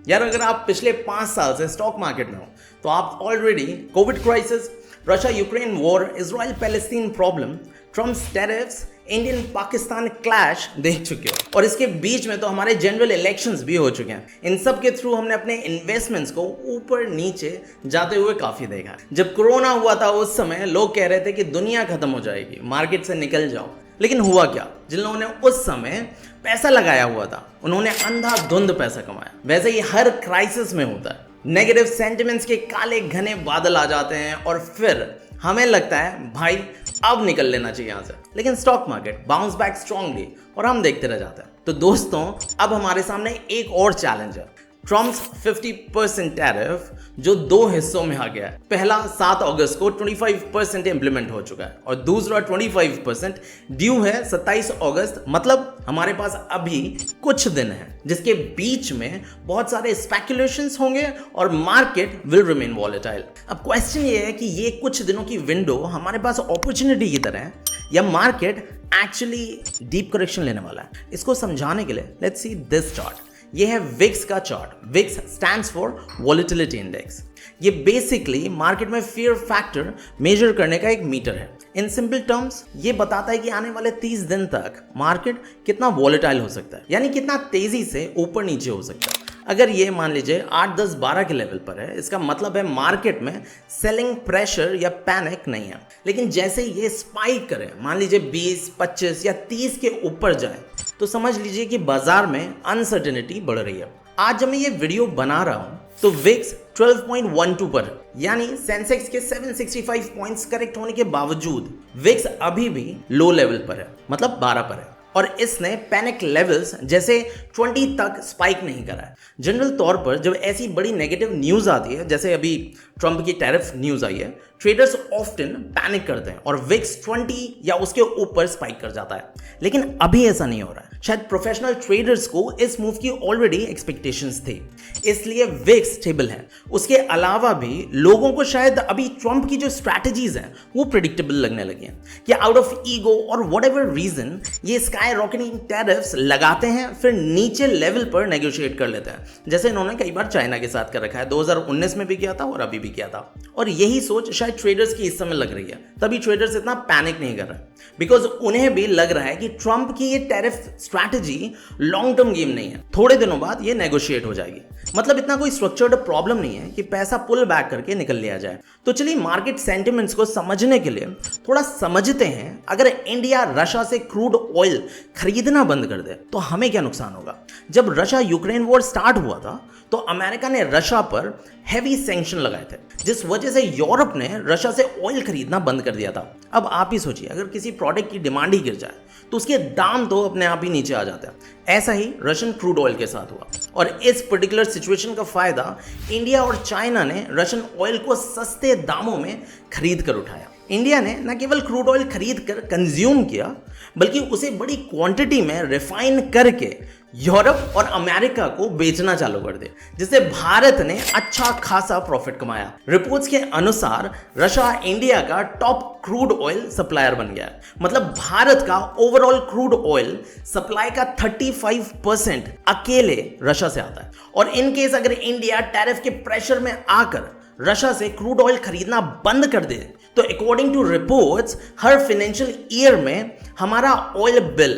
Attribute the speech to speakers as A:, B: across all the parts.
A: यार अगर आप पिछले 5 साल से स्टॉक मार्केट में हो तो आप already Covid crisis, Russia Ukraine war, Israel Palestine problem, Trump's tariffs, Indian Pakistan clash देख चुके हो। और इसके बीच में तो हमारे जनरल इलेक्शंस भी हो चुके हैं। इन सब के थ्रू हमने अपने इन्वेस्टमेंट्स को ऊपर नीचे जाते हुए काफ़ी देखा। जब कोरोना हुआ था उस समय लोग कह रहे थे कि दुनिया खत्म हो जाएगी, मार्केट से निकल जाओ। लेकिन हुआ क्या? जिन लोगों ने उस समय पैसा लगाया हुआ था उन्होंने अंधाधुंध पैसा कमाया। वैसे ही हर क्राइसिस में होता है, नेगेटिव सेंटिमेंट्स के काले घने बादल आ जाते हैं और फिर हमें लगता है भाई अब निकल लेना चाहिए यहाँ से। लेकिन stock market bounce back strongly और हम देखते रह जाते हैं। तो दोस्तों अब हमारे सामने एक और चैलेंज है, ट्रम्प्स 50% टैरिफ जो 2 हिस्सों में आ गया है। पहला 7 अगस्त को 25% इंप्लीमेंट हो चुका है और दूसरा 25% ड्यू है 27 अगस्त। मतलब हमारे पास अभी कुछ दिन है जिसके बीच में बहुत सारे स्पेकुलेशंस होंगे और मार्केट विल रिमेन वॉलेटाइल। अब क्वेश्चन ये है कि ये कुछ दिनों की विंडो हमारे पास अपॉर्चुनिटी की तरह है या मार्केट एक्चुअली डीप करेक्शन लेने वाला है। इसको समझाने के लिए लेट्स सी दिस चार्ट। ये है विक्स का चार्ट। VIX stands for volatility index. ये बेसिकली मार्केट में फियर फैक्टर मेजर करने का एक मीटर है। इन सिंपल टर्म्स ये बताता है कि आने वाले 30 दिन तक मार्केट कितना वॉलेटाइल हो सकता है, यानी कितना तेजी से ऊपर नीचे हो सकता है। अगर ये मान लीजिए 8, 10, 12 के लेवल पर है, इसका मतलब है मार्केट में सेलिंग प्रेशर या पैनिक नहीं है। लेकिन जैसे ये स्पाइक करे, मान लीजिए 20, 25 या 30 के ऊपर जाए, तो समझ लीजिए कि बाजार में अनसर्टेनिटी बढ़ रही है। आज जब मैं ये वीडियो बना रहा हूं तो विक्स 12.12 पर है, यानी सेंसेक्स के 765 पॉइंट्स करेक्ट होने के बावजूद विक्स अभी भी लो लेवल पर है, मतलब 12 पर है और इसने पैनिक लेवल्स जैसे 20 तक स्पाइक नहीं करा है। जनरल तौर पर जब ऐसी बड़ी नेगेटिव न्यूज़ आती है, जैसे अभी ट्रम्प की टैरिफ न्यूज़ आई है, ट्रेडर्स ऑफ्टन पैनिक करते हैं और विक्स 20 या उसके ऊपर स्पाइक कर जाता है। लेकिन अभी ऐसा नहीं हो रहा है। शायद प्रोफेशनल ट्रेडर्स को इस मूव की ऑलरेडी एक्सपेक्टेशंस थी, इसलिए विक्स स्टेबल है। उसके अलावा भी लोगों को शायद अभी ट्रम्प की जो स्ट्रैटेजीज हैं वो प्रेडिक्टेबल लगने लगी हैं कि आउट ऑफ ईगो और व्हाटएवर रीजन ये स्काई रॉकेटिंग टैरिफ्स लगाते हैं, फिर नीचे लेवल पर नेगोशिएट कर लेते हैं, जैसे इन्होंने कई बार चाइना के साथ कर रखा है। 2019 में भी किया था और अभी भी किया था। और यही सोच शायद ट्रेडर्स की इस समय लग रही है, तभी ट्रेडर्स इतना पैनिक नहीं कर रहे, बिकॉज उन्हें भी लग रहा है कि ट्रम्प की ये tariff strategy long term game नहीं है, थोड़े दिनों बाद ये नेगोशिएट हो जाएगी। मतलब इतना कोई स्ट्रक्चर्ड प्रॉब्लम नहीं है कि पैसा पुल बैक करके निकल लिया जाए। तो चलिए मार्केट सेंटिमेंट्स को समझने के लिए थोड़ा समझते हैं, अगर इंडिया रशिया से क्रूड ऑयल खरीदना बंद कर दे तो हमें क्या नुकसान होगा। जब रशिया यूक्रेन वॉर स्टार्ट हुआ था तो अमेरिका ने रशिया पर हैवी सैंक्शन लगाए थे, जिस वजह से यूरोप ने रशिया से ऑयल खरीदना बंद कर दिया था। अब आप ही सोचिए, अगर किसी प्रोडक्ट की डिमांड ही गिर जाए तो उसके दाम तो अपने आप ही नीचे आ जाते हैं। ऐसा ही रशियन क्रूड ऑयल के साथ हुआ और इस पर्टिकुलर सिचुएशन का फायदा इंडिया और चाइना ने रशियन ऑयल को सस्ते दामों में खरीद कर उठाया। इंडिया ने न केवल क्रूड ऑयल खरीद कर कंज्यूम किया, बल्कि उसे बड़ी क्वांटिटी में रिफाइन करके यूरोप और अमेरिका को बेचना चालू कर दिया, जिससे भारत ने अच्छा खासा प्रॉफिट कमाया। रिपोर्ट्स के अनुसार रशिया इंडिया का टॉप क्रूड ऑयल सप्लायर बन गया। मतलब भारत का ओवरऑल क्रूड ऑयल सप्लाई का 35% अकेले रशिया से आता है। और इन केस अगर इंडिया टैरिफ के प्रेशर में आकर रशिया से क्रूड ऑयल खरीदना बंद कर दे तो अकॉर्डिंग टू रिपोर्ट्स हर फाइनेंशियल ईयर में हमारा ऑयल बिल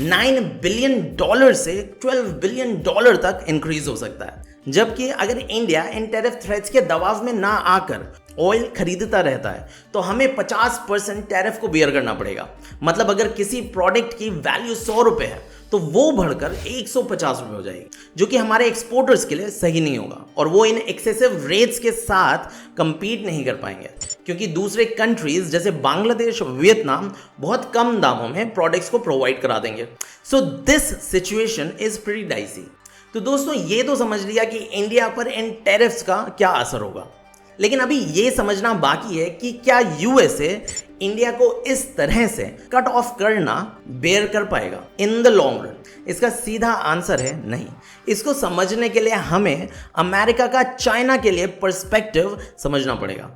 A: $9 बिलियन से $12 बिलियन तक इंक्रीज हो सकता है। जबकि अगर इंडिया इन टैरिफ थ्रेट्स के दबाव में ना आकर ऑयल खरीदता रहता है तो हमें 50% टैरिफ को बेयर करना पड़ेगा। मतलब अगर किसी प्रोडक्ट की वैल्यू 100 रुपये है तो वो बढ़कर 150 रुपये हो जाएगी, जो कि हमारे एक्सपोर्टर्स के लिए सही नहीं होगा और वो इन एक्सेसिव रेट्स के साथ कंपीट नहीं कर पाएंगे, क्योंकि दूसरे कंट्रीज जैसे बांग्लादेश, वियतनाम बहुत कम दामों में प्रोडक्ट्स को प्रोवाइड करा देंगे। So this situation is pretty dicey. तो दोस्तों ये तो समझ लिया कि इंडिया पर इन टैरिफ्स का क्या असर होगा, लेकिन अभी ये समझना बाकी है कि क्या यूएसए इंडिया को इस तरह से कट ऑफ करना बेयर कर पाएगा इन द लॉन्ग रन। इसका सीधा आंसर है नहीं। इसको समझने के लिए हमें अमेरिका का चाइना के लिए पर्सपेक्टिव समझना पड़ेगा।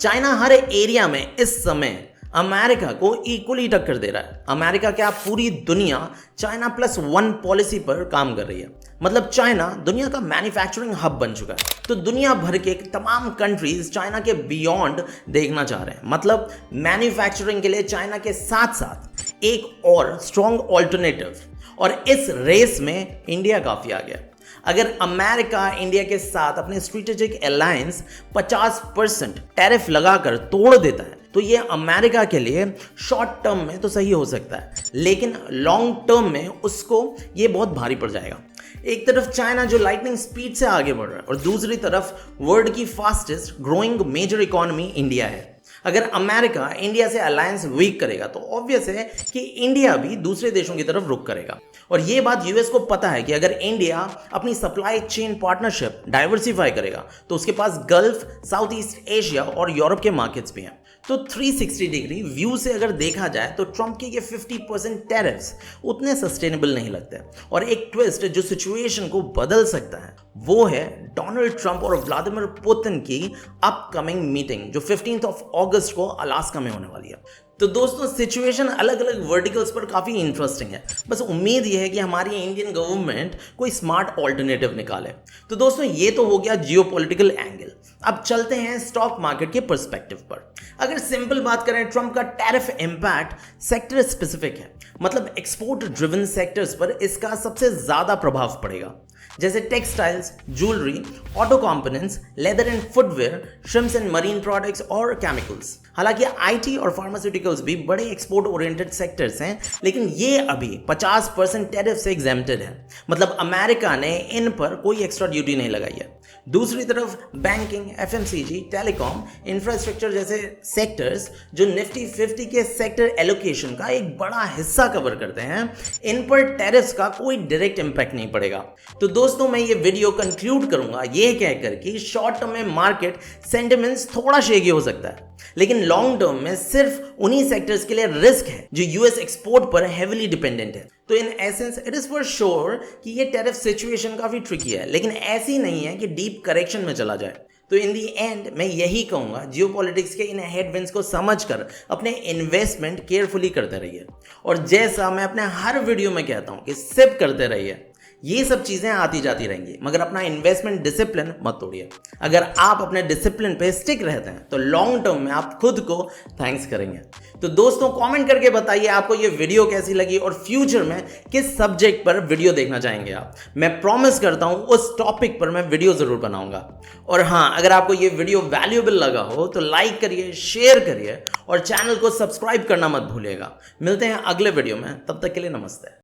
A: चाइना हर एरिया में इस समय अमेरिका को इक्वली टक्कर दे रहा है। अमेरिका क्या, पूरी दुनिया चाइना +1 पॉलिसी पर काम कर रही है। मतलब चाइना दुनिया का मैन्युफैक्चरिंग हब बन चुका है। तो दुनिया भर के तमाम कंट्रीज चाइना के बियॉन्ड देखना चाह रहे हैं। मतलब मैन्युफैक्चरिंग के लिए चाइना के साथ साथ एक और स्ट्रॉन्ग ऑल्टरनेटिव, और इस रेस में इंडिया काफी आ गया। अगर अमेरिका इंडिया के साथ अपने स्ट्रेटेजिक अलायंस 50% टैरिफ लगाकर तोड़ देता है तो ये अमेरिका के लिए शॉर्ट टर्म में तो सही हो सकता है, लेकिन लॉन्ग टर्म में उसको ये बहुत भारी पड़ जाएगा। एक तरफ चाइना जो लाइटनिंग स्पीड से आगे बढ़ रहा है और दूसरी तरफ वर्ल्ड की fastest growing major economy India है। अगर अमेरिका इंडिया से अलायंस वीक करेगा तो ऑब्वियस है कि इंडिया भी दूसरे देशों की तरफ रुख करेगा। और ये बात यूएस को पता है कि अगर इंडिया अपनी सप्लाई चेन पार्टनरशिप डाइवर्सिफाई करेगा तो उसके पास गल्फ, साउथ ईस्ट एशिया और यूरोप के मार्केट्स भी हैं। तो 360 डिग्री व्यू से अगर देखा जाए तो ट्रंप के ये 50% टैरिफ्स उतने सस्टेनेबल नहीं लगते। और एक ट्विस्ट जो सिचुएशन को बदल सकता है वो है डोनाल्ड ट्रंप और व्लादिमीर पुतिन की अपकमिंग मीटिंग जो 15 अगस्त को अलास्का में होने वाली है। तो दोस्तों सिचुएशन अलग अलग वर्टिकल्स पर काफ़ी इंटरेस्टिंग है। बस उम्मीद यह है कि हमारी इंडियन गवर्नमेंट कोई स्मार्ट ऑल्टरनेटिव निकाले। तो दोस्तों ये तो हो गया जियोपॉलिटिकल एंगल। अब चलते हैं स्टॉक मार्केट के पर्सपेक्टिव पर। अगर सिंपल बात करें, ट्रंप का टैरिफ इंपैक्ट सेक्टर स्पेसिफिक है। मतलब एक्सपोर्ट ड्रिवन सेक्टर्स पर इसका सबसे ज़्यादा प्रभाव पड़ेगा, जैसे textiles, jewellery, auto components, leather and footwear, shrimps and marine products और केमिकल्स। हालांकि आईटी और फार्मास्यूटिकल्स भी बड़े एक्सपोर्ट ओरिएंटेड सेक्टर्स हैं, लेकिन ये अभी 50% टैरिफ से एग्जेम्प्टेड है। मतलब अमेरिका ने इन पर कोई एक्स्ट्रा ड्यूटी नहीं लगाई है। दूसरी तरफ बैंकिंग, एफएमसीजी, टेलीकॉम, इंफ्रास्ट्रक्चर जैसे सेक्टर्स जो निफ्टी 50 के सेक्टर एलोकेशन का एक बड़ा हिस्सा कवर करते हैं, इन पर टैरिफ्स का कोई डायरेक्ट इंपैक्ट नहीं पड़ेगा। तो दोस्तों मैं ये वीडियो कंक्लूड करूंगा ये कहकर कि शॉर्ट टर्म में मार्केट सेंटिमेंट्स थोड़ा शेकी हो सकता है, लेकिन लॉन्ग टर्म में सिर्फ उन्हीं सेक्टर्स के लिए रिस्क है जो यूएस एक्सपोर्ट पर हेविली डिपेंडेंट है। तो in essence it is for sure कि ये टैरिफ सिचुएशन काफी ट्रिकी है, लेकिन ऐसी नहीं है कि डीप करेक्शन में चला जाए। तो इन दी एंड मैं यही कहूंगा, जियोपॉलिटिक्स के इन हेडविंड्स को समझकर अपने इन्वेस्टमेंट केयरफुली करते रहिए। और जैसा मैं अपने हर वीडियो में कहता हूं कि सिप करते रहिए। ये सब चीजें आती जाती रहेंगी, मगर अपना इन्वेस्टमेंट डिसिप्लिन मत तोड़िए। अगर आप अपने डिसिप्लिन पे स्टिक रहते हैं तो लॉन्ग टर्म में आप खुद को थैंक्स करेंगे। तो दोस्तों कमेंट करके बताइए आपको ये वीडियो कैसी लगी और फ्यूचर में किस सब्जेक्ट पर वीडियो देखना चाहेंगे आप। मैं प्रॉमिस करता हूं उस टॉपिक पर मैं वीडियो जरूर बनाऊंगा। और हाँ, अगर आपको ये वीडियो वैल्यूएबल लगा हो तो लाइक करिए, शेयर करिए और चैनल को सब्सक्राइब करना मत भूलिएगा। मिलते हैं अगले वीडियो में, तब तक के लिए नमस्ते।